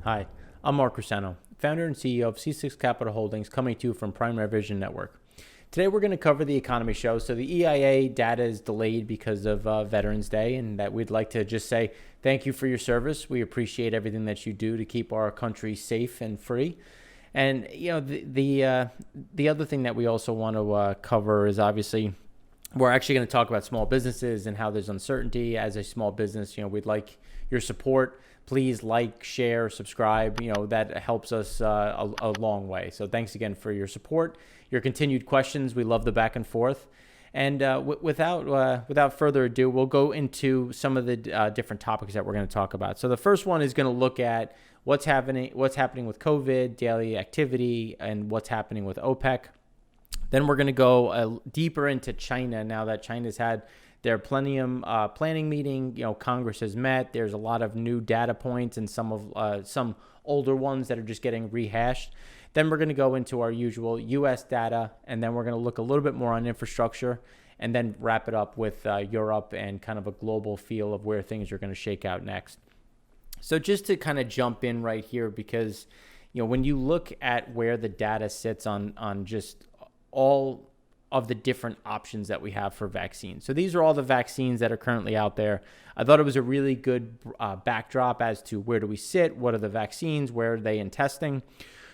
Hi, I'm Mark Rosano, founder and CEO of C6 Capital Holdings, coming to you from Primary Vision Network. Today we're going to cover the economy show. So the EIA data is delayed because of Veterans Day, and that we'd like to just say thank you for your service. We appreciate everything that you do to keep our country safe and free. And the other thing that we also want to cover is obviously we're actually going to talk about small businesses and how there's uncertainty. As a small business, we'd like your support. Please like, share, subscribe. That helps us a long way. So thanks again for your support, your continued questions. We love the back and forth. And without further ado, we'll go into some of the different topics that we're going to talk about. So the first one is going to look at what's happening with COVID, daily activity, and what's happening with OPEC. Then we're going to go deeper into China now that China's had their plenum planning meeting. Congress has met. There's a lot of new data points and some older ones that are just getting rehashed. Then we're going to go into our usual U.S. data, and then we're going to look a little bit more on infrastructure, and then wrap it up with Europe and kind of a global feel of where things are going to shake out next. So just to kind of jump in right here, because when you look at where the data sits on just all of the different options that we have for vaccines. So these are all the vaccines that are currently out there. I thought it was a really good backdrop as to where do we sit, what are the vaccines, where are they in testing.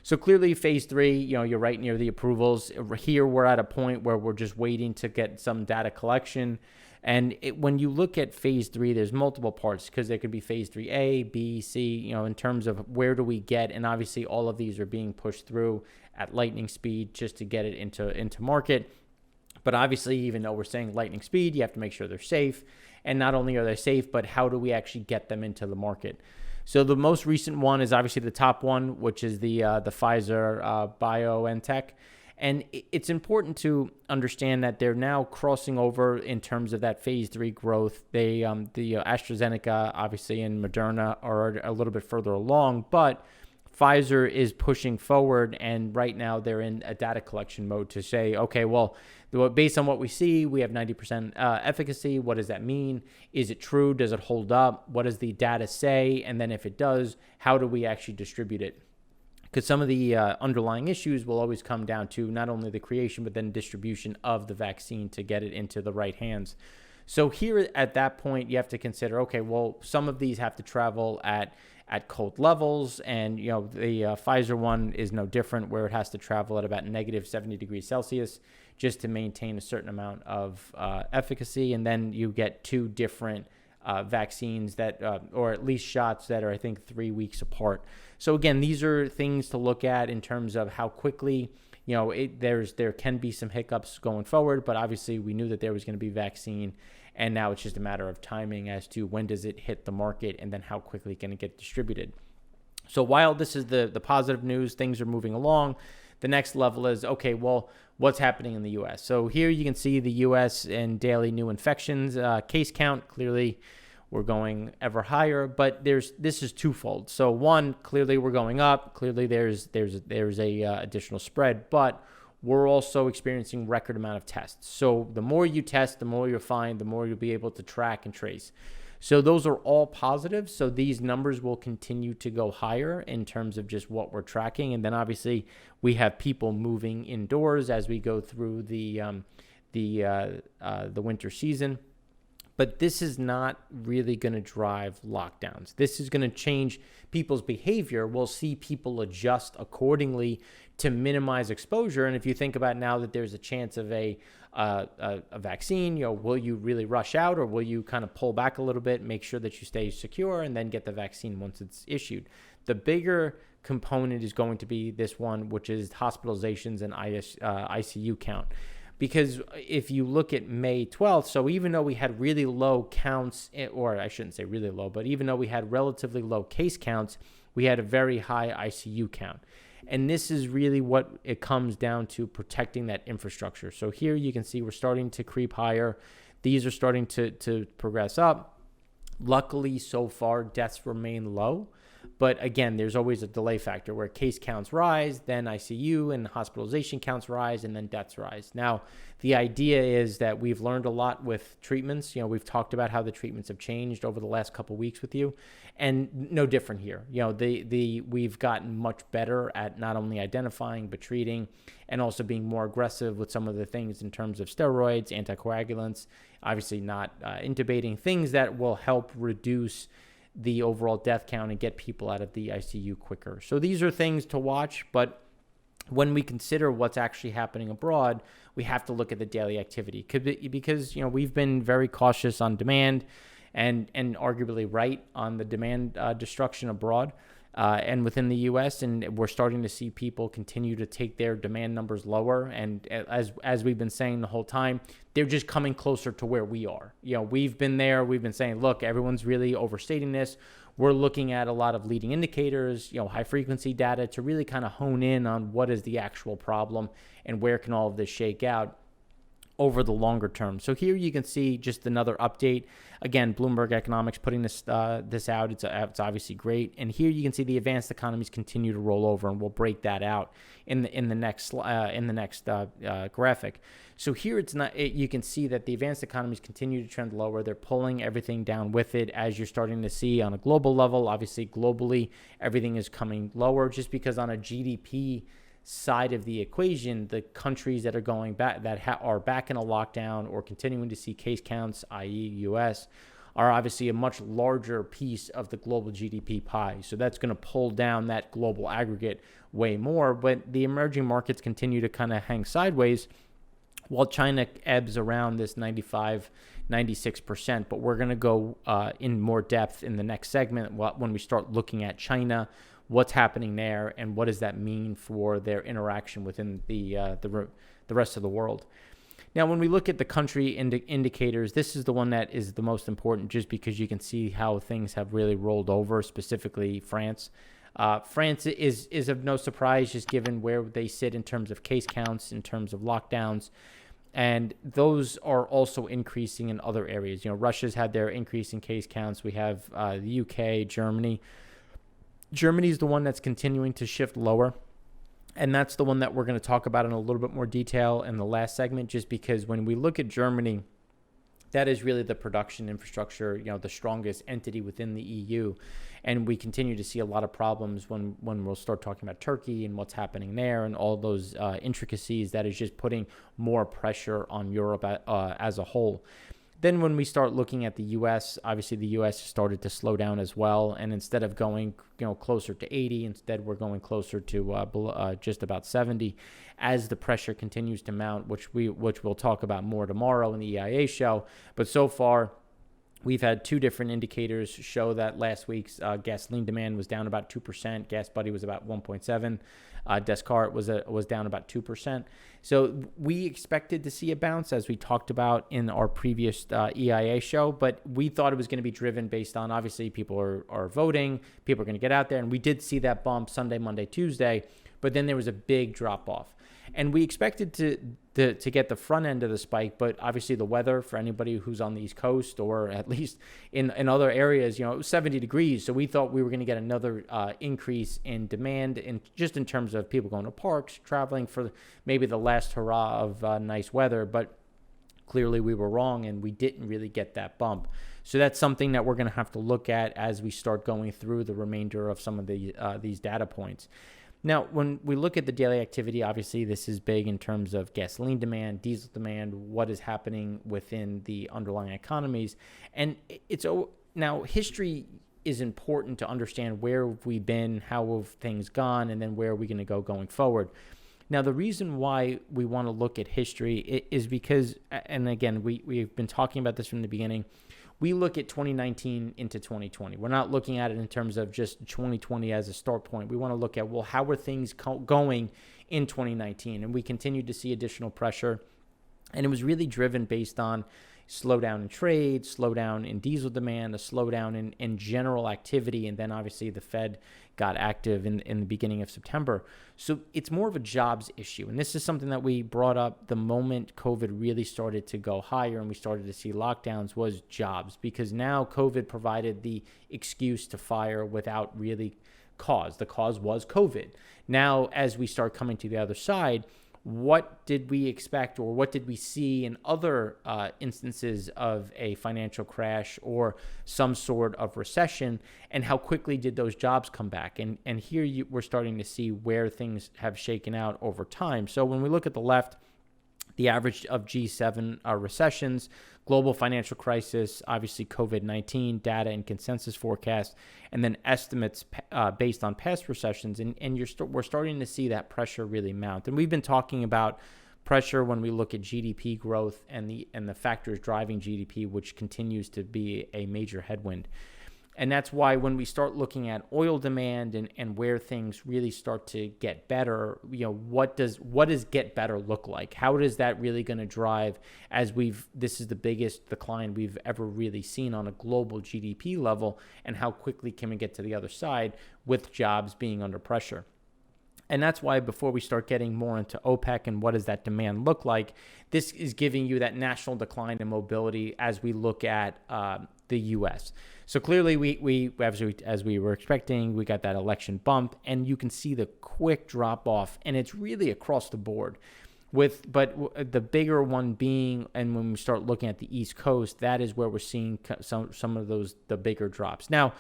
So clearly phase 3, you're right near the approvals. Here we're at a point where we're just waiting to get some data collection. And when you look at phase 3, there's multiple parts because there could be phase 3A, B, C, in terms of where do we get. And obviously all of these are being pushed through at lightning speed just to get it into market. But obviously, even though we're saying lightning speed, you have to make sure they're safe. And not only are they safe, but how do we actually get them into the market? So the most recent one is obviously the top one, which is the Pfizer BioNTech. And it's important to understand that they're now crossing over in terms of that phase 3 growth. The AstraZeneca, obviously, and Moderna are a little bit further along, but Pfizer is pushing forward, and right now they're in a data collection mode to say, okay, well, based on what we see, we have 90% efficacy. What does that mean? Is it true? Does it hold up? What does the data say? And then if it does, how do we actually distribute it? Because some of the underlying issues will always come down to not only the creation, but then distribution of the vaccine to get it into the right hands. So here at that point, you have to consider, okay, well, some of these have to travel at cold levels, and the Pfizer one is no different, where it has to travel at about negative 70 degrees Celsius just to maintain a certain amount of efficacy. And then you get two different vaccines that, or at least shots that are, I think, 3 weeks apart. So again, these are things to look at in terms of how quickly, there can be some hiccups going forward, but obviously we knew that there was going to be vaccine, and now it's just a matter of timing as to when does it hit the market and then how quickly can it get distributed. So while this is the positive news, things are moving along. The next level is, okay, well, what's happening in the U.S.? So here you can see the U.S. and daily new infections case count. Clearly, we're going ever higher, but this is twofold. So one, clearly we're going up. Clearly there's a additional spread, but we're also experiencing record amount of tests. So the more you test, the more you'll find, the more you'll be able to track and trace. So those are all positive. So these numbers will continue to go higher in terms of just what we're tracking. And then obviously we have people moving indoors as we go through the winter season. But this is not really going to drive lockdowns. This is going to change people's behavior. We'll see people adjust accordingly to minimize exposure. And if you think about now that there's a chance of a vaccine, will you really rush out, or will you kind of pull back a little bit, make sure that you stay secure, and then get the vaccine once it's issued? The bigger component is going to be this one, which is hospitalizations and ICU count. Because if you look at May 12th, so even though we had really low counts, or I shouldn't say really low, but even though we had relatively low case counts, we had a very high ICU count. And this is really what it comes down to, protecting that infrastructure. So here you can see we're starting to creep higher. These are starting to progress up. Luckily, so far, deaths remain low. But again, there's always a delay factor where case counts rise, then ICU and hospitalization counts rise, and then deaths rise. Now, the idea is that we've learned a lot with treatments. We've talked about how the treatments have changed over the last couple of weeks with you, and no different here. We've gotten much better at not only identifying but treating, and also being more aggressive with some of the things in terms of steroids, anticoagulants, obviously not intubating, things that will help reduce the overall death count and get people out of the ICU quicker. So these are things to watch, but when we consider what's actually happening abroad, we have to look at the daily activity because we've been very cautious on demand and arguably right on the demand destruction abroad and within the U.S. And we're starting to see people continue to take their demand numbers lower. And as we've been saying the whole time, they're just coming closer to where we are. We've been there. We've been saying, look, everyone's really overstating this. We're looking at a lot of leading indicators, high frequency data to really kind of hone in on what is the actual problem and where can all of this shake out over the longer term. So here you can see just another update. Again, Bloomberg Economics putting this out. It's obviously great. And here you can see the advanced economies continue to roll over, and we'll break that out in the next graphic. So here you can see that the advanced economies continue to trend lower. They're pulling everything down with it, as you're starting to see on a global level. Obviously, globally, everything is coming lower just because on a GDP side of the equation, the countries that are going back, are back in a lockdown or continuing to see case counts, i.e. U.S., are obviously a much larger piece of the global GDP pie. So that's going to pull down that global aggregate way more. But the emerging markets continue to kind of hang sideways while China ebbs around this 95, 96%. But we're going to go in more depth in the next segment when we start looking at China, what's happening there, and what does that mean for their interaction within the rest of the world. Now, when we look at the country indicators, this is the one that is the most important just because you can see how things have really rolled over, specifically France. France is of no surprise just given where they sit in terms of case counts, in terms of lockdowns, and those are also increasing in other areas. Russia's had their increase in case counts. We have the UK, Germany. Germany is the one that's continuing to shift lower, and that's the one that we're going to talk about in a little bit more detail in the last segment, just because when we look at Germany, that is really the production infrastructure, the strongest entity within the EU, and we continue to see a lot of problems when we'll start talking about Turkey and what's happening there and all those intricacies that is just putting more pressure on Europe as a whole. Then when we start looking at the U.S., obviously the U.S. started to slow down as well. And instead of going closer to 80, instead we're going closer to just about 70 as the pressure continues to mount, which we'll talk about more tomorrow in the EIA show. But so far, we've had two different indicators show that last week's gasoline demand was down about 2%. Gas Buddy was about 1.7. Descartes was down about 2%. So we expected to see a bounce, as we talked about in our previous EIA show, but we thought it was going to be driven based on, obviously, people are voting, people are going to get out there, and we did see that bump Sunday, Monday, Tuesday, but then there was a big drop-off. And we expected to get the front end of the spike, but obviously the weather for anybody who's on the East Coast or at least in other areas, it was 70 degrees. So we thought we were going to get another increase in demand, and just in terms of people going to parks, traveling for maybe the last hurrah of nice weather. But clearly we were wrong, and we didn't really get that bump. So that's something that we're going to have to look at as we start going through the remainder of some of these data points. Now, when we look at the daily activity, obviously this is big in terms of gasoline demand, diesel demand, what is happening within the underlying economies. And now history is important to understand where have we been, how have things gone, and then where are we going to go going forward. Now, the reason why we want to look at history is because, and again, we've been talking about this from the beginning, we look at 2019 into 2020. We're not looking at it in terms of just 2020 as a start point. We want to look at, well, how are things going in 2019? And we continued to see additional pressure. And it was really driven based on slowdown in trade, slowdown in diesel demand, a slowdown in general activity, and then obviously the Fed got active in the beginning of September. So it's more of a jobs issue. And this is something that we brought up the moment COVID really started to go higher and we started to see lockdowns, was jobs, because now COVID provided the excuse to fire without really cause. The cause was COVID. Now, as we start coming to the other side, what did we expect, or what did we see in other instances of a financial crash or some sort of recession, and how quickly did those jobs come back? And here we're starting to see where things have shaken out over time. So when we look at the left, the average of G7 recessions, global financial crisis, obviously COVID-19, data and consensus forecast, and then estimates based on past recessions. And we're starting to see that pressure really mount. And we've been talking about pressure when we look at GDP growth and the factors driving GDP, which continues to be a major headwind. And that's why when we start looking at oil demand and where things really start to get better, what does get better look like? How is that really going to drive, this is the biggest decline we've ever really seen on a global GDP level, and how quickly can we get to the other side with jobs being under pressure? And that's why before we start getting more into OPEC and what does that demand look like, this is giving you that national decline in mobility as we look at the U.S. So clearly, we as we were expecting, we got that election bump, and you can see the quick drop off, and it's really across the board. But the bigger one being, and when we start looking at the East Coast, that is where we're seeing some of the bigger drops. Now,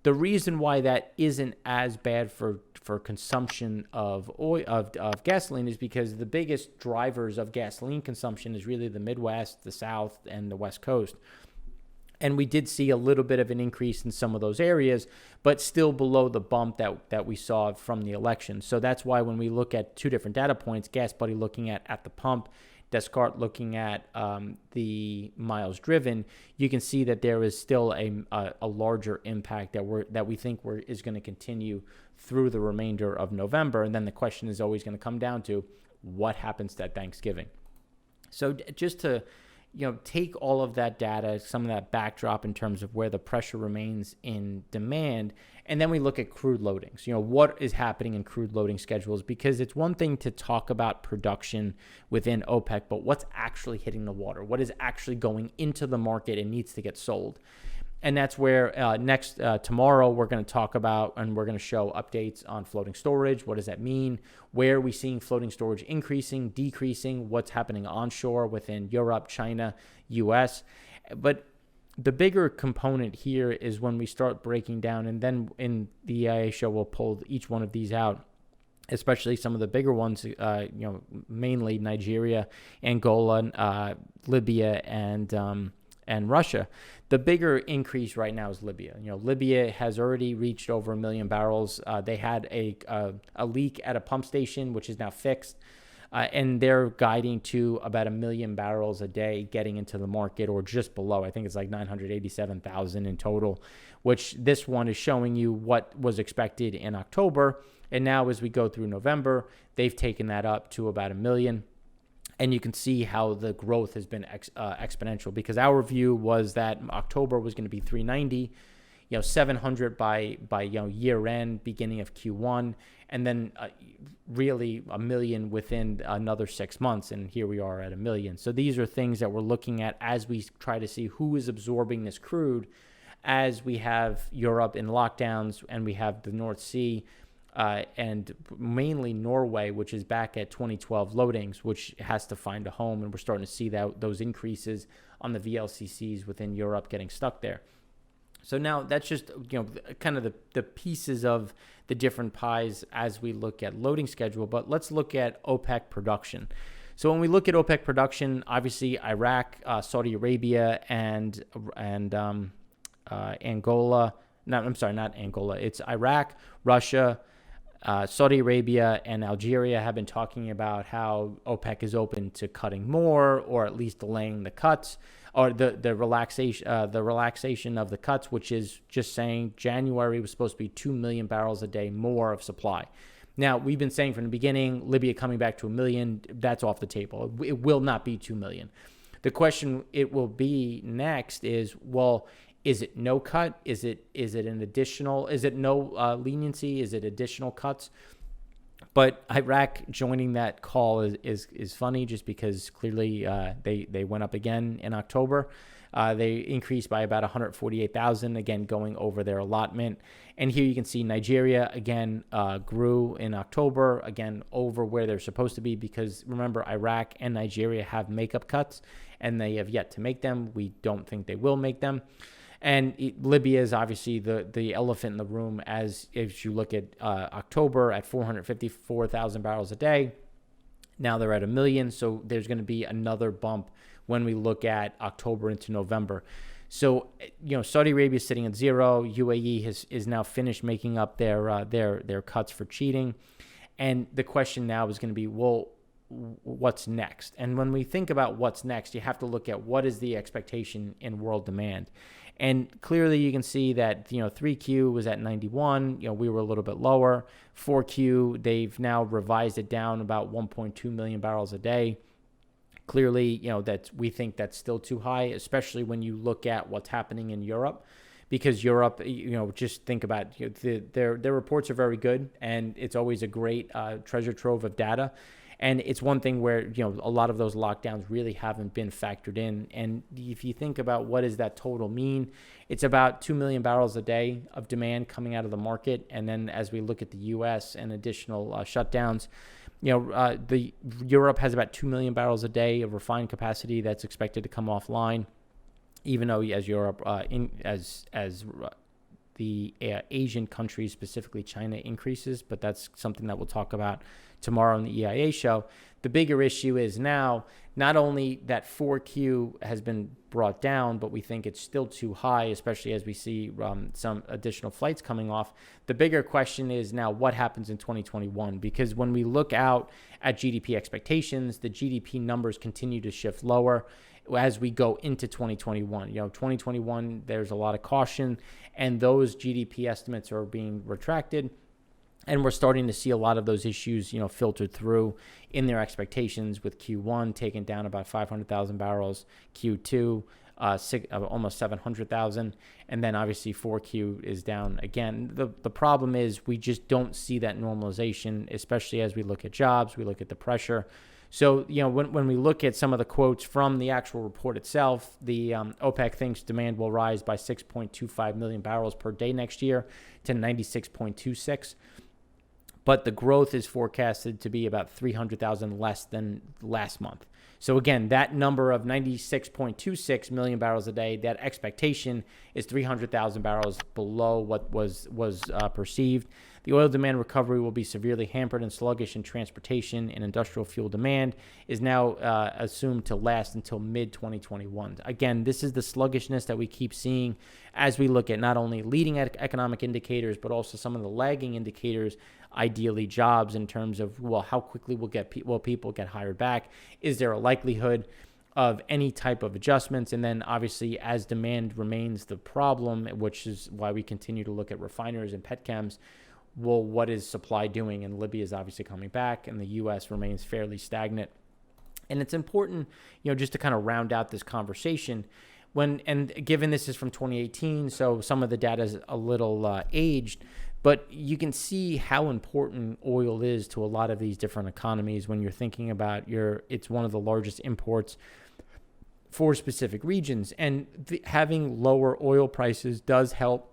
the reason why that isn't as bad for consumption of oil of gasoline is because the biggest drivers of gasoline consumption is really the Midwest, the South, and the West Coast. And we did see a little bit of an increase in some of those areas, but still below the bump that we saw from the election. So that's why when we look at two different data points, GasBuddy looking at the pump, Descartes looking at the miles driven, you can see that there is still a larger impact that we think is going to continue through the remainder of November. And then the question is always going to come down to what happens at Thanksgiving. So just to take all of that data, some of that backdrop in terms of where the pressure remains in demand, and then we look at crude loadings. What is happening in crude loading schedules? Because it's one thing to talk about production within OPEC, but what's actually hitting the water? What is actually going into the market and needs to get sold? And that's where tomorrow we're going to talk about, and we're going to show updates on floating storage. What does that mean? Where are we seeing floating storage increasing, decreasing? What's happening onshore within Europe, China, US? But the bigger component here is when we start breaking down, and then in the EIA show, we'll pull each one of these out, especially some of the bigger ones, mainly Nigeria, Angola, Libya, and Russia. The bigger increase right now is Libya. Libya has already reached over 1 million barrels. They had a leak at a pump station, which is now fixed. And they're guiding to about 1 million barrels a day getting into the market, or just below. I think it's like 987,000 in total, which this one is showing you what was expected in October. And now as we go through November, they've taken that up to about 1 million. And you can see how the growth has been exponential, because our view was that October was going to be 390, 700 by year end, beginning of Q1, and then really 1 million within another 6 months. And here we are at 1 million. So these are things that we're looking at as we try to see who is absorbing this crude, as we have Europe in lockdowns and we have the North Sea. And mainly Norway, which is back at 2012 loadings, which has to find a home. And we're starting to see those increases on the VLCCs within Europe getting stuck there. So now that's just, kind of the pieces of the different pies as we look at loading schedule. But let's look at OPEC production. So when we look at OPEC production, obviously Iraq, Saudi Arabia, and Angola. Not Angola. It's Iraq, Russia, Saudi Arabia, and Algeria have been talking about how OPEC is open to cutting more, or at least delaying the cuts, or the relaxation of the cuts, which is just saying January was supposed to be 2 million barrels a day more of supply. Now, we've been saying from the beginning, Libya coming back to 1 million, that's off the table. It will not be 2 million. The question it will be next is, well, is it no cut? Is it an additional? Is it no leniency? Is it additional cuts? But Iraq joining that call is funny, just because clearly they went up again in October. They increased by about 148,000, again going over their allotment. And here you can see Nigeria again grew in October, again over where they're supposed to be, because remember, Iraq and Nigeria have makeup cuts and they have yet to make them. We don't think they will make them. And Libya is obviously the elephant in the room, as if you look at October at 454,000 barrels a day. Now they're at 1 million. So there's going to be another bump when we look at October into November. So, Saudi Arabia is sitting at 0. UAE is now finished making up their cuts for cheating. And the question now is going to be, well, what's next? And when we think about what's next, you have to look at what is the expectation in world demand. And clearly you can see that, 3Q was at 91. We were a little bit lower. 4Q, they've now revised it down about 1.2 million barrels a day. Clearly, that we think that's still too high, especially when you look at what's happening in Europe, because Europe, just think about their reports are very good, and it's always a great treasure trove of data. And it's one thing where, a lot of those lockdowns really haven't been factored in. And if you think about what does that total mean, it's about 2 million barrels a day of demand coming out of the market. And then as we look at the U.S. and additional shutdowns, Europe has about 2 million barrels a day of refined capacity that's expected to come offline, even though as Europe, the Asian countries, specifically China, increases. But that's something that we'll talk about tomorrow on the EIA show. The bigger issue is now not only that 4Q has been brought down, but we think it's still too high, especially as we see some additional flights coming off. The bigger question is now what happens in 2021, because when we look out at GDP expectations, the GDP numbers continue to shift lower as we go into 2021. 2021, there's a lot of caution, and those GDP estimates are being retracted. And we're starting to see a lot of those issues, filtered through in their expectations, with Q1 taken down about 500,000 barrels, Q2 almost 700,000, and then obviously 4Q is down again. The problem is we just don't see that normalization, especially as we look at jobs, we look at the pressure. So, when we look at some of the quotes from the actual report itself, the OPEC thinks demand will rise by 6.25 million barrels per day next year to 96.26. But the growth is forecasted to be about 300,000 less than last month. So again, that number of 96.26 million barrels a day, that expectation is 300,000 barrels below what was perceived. The oil demand recovery will be severely hampered and sluggish in transportation, and industrial fuel demand is now assumed to last until mid-2021. Again, this is the sluggishness that we keep seeing as we look at not only leading economic indicators, but also some of the lagging indicators, ideally jobs, in terms of, well, how quickly will people get hired back? Is there a likelihood of any type of adjustments? And then obviously as demand remains the problem, which is why we continue to look at refiners and petchems, well, what is supply doing? And Libya is obviously coming back, and the U.S. remains fairly stagnant. And it's important, just to kind of round out this conversation, given this is from 2018, so some of the data is a little aged, but you can see how important oil is to a lot of these different economies when you're thinking about it's one of the largest imports for specific regions. And having lower oil prices does help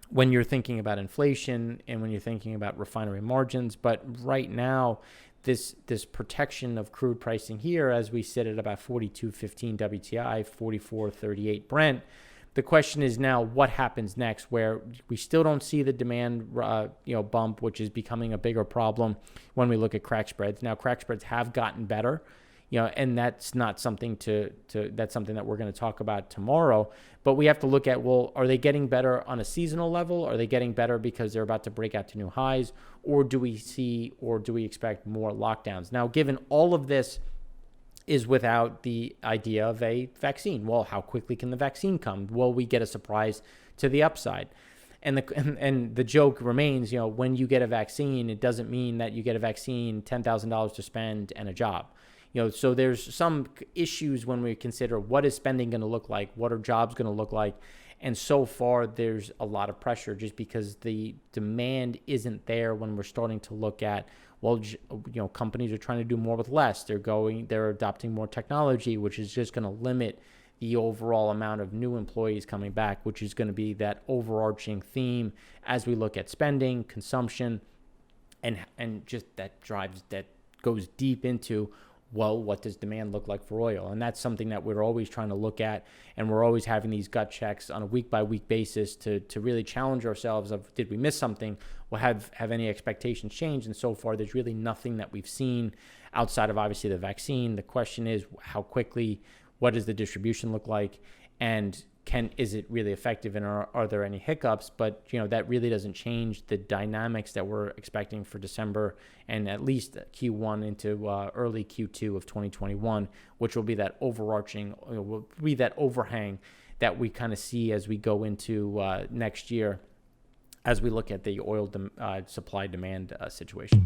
when you're thinking about inflation and when you're thinking about refinery margins. But right now, this protection of crude pricing here, as we sit at about 42.15 WTI, 44.38 Brent, the question is now what happens next, where we still don't see the demand bump, which is becoming a bigger problem when we look at crack spreads. Now, crack spreads have gotten better, and that's not something that's something that we're going to talk about tomorrow. But we have to look at, well, are they getting better on a seasonal level? Are they getting better because they're about to break out to new highs? Or do we expect more lockdowns? Now, given all of this is without the idea of a vaccine. Well, how quickly can the vaccine come? Will we get a surprise to the upside? And the joke remains, when you get a vaccine, it doesn't mean that you get a vaccine, $10,000 to spend, and a job. So there's some issues when we consider what is spending going to look like, what are jobs going to look like. And so far, there's a lot of pressure just because the demand isn't there when we're starting to look at, companies are trying to do more with less. They're adopting more technology, which is just going to limit the overall amount of new employees coming back, which is going to be that overarching theme as we look at spending, consumption, and just that goes deep into, what does demand look like for oil? And that's something that we're always trying to look at, and we're always having these gut checks on a week-by-week basis to really challenge ourselves of, did we miss something? Well, have any expectations changed? And so far, there's really nothing that we've seen outside of, obviously, the vaccine. The question is, how quickly, what does the distribution look like? And is it really effective, and are there any hiccups? But that really doesn't change the dynamics that we're expecting for December and at least Q1 into early Q2 of 2021, which will be that overarching, will be that overhang that we kind of see as we go into next year, as we look at the oil supply demand situation.